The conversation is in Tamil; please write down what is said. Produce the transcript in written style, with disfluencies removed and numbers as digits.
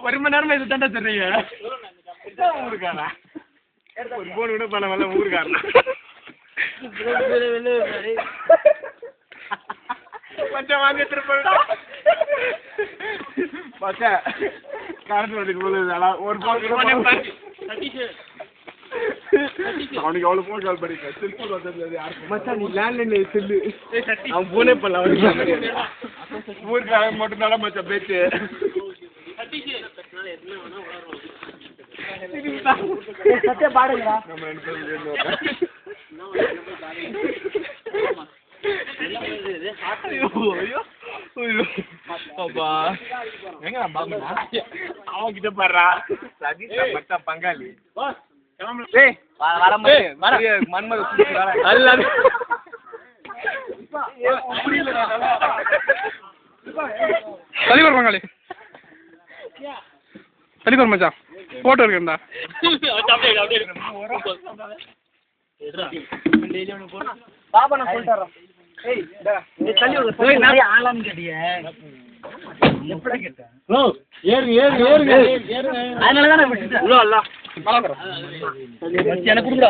1 மணி நேரமா இது தாண்டா சொல்றீங்க. ஊருக்காரா ஒரு போன் கூட பண்ண வரல ஊருக்காரனா. மச்சான் வாங்க திருப்படா. மச்சான் காரணம் வந்து போல ஒரு போன் கூட சதீஷ் அவனுக்கு எவ்வளவு போன் கால் பண்ணிருக்கேன். செல்போன் வந்தது யாருக்கு மச்சான் நீ லேண்ட்லைன்ல செல்லு. அவன் போனே பண்ணல அவனுக்கு. ஊருக்காரன் மட்டும் தான் மச்சான் பேச்சு. சத்திய பாடுங்கடா. நம்ம ரெண்டு பேரும் அவன் கிட்ட பாடுறா சதீஷ் பங்காளி மன்மத தலைவர் பங்காளி தலைவர் மச்சான் போட்டோ இருக்கா பாபா நான் சொல்லிட்டறேன். ஏய் தள்ளி ஒரு நிறைய ஆளான்னு கேட்டியே எப்படா கேட்ட ப்ரோ ஏறுங்க அதனால தான் நான் விட்டுட்டேன் ப்ரோ அல்ல எனக்கு குடுடா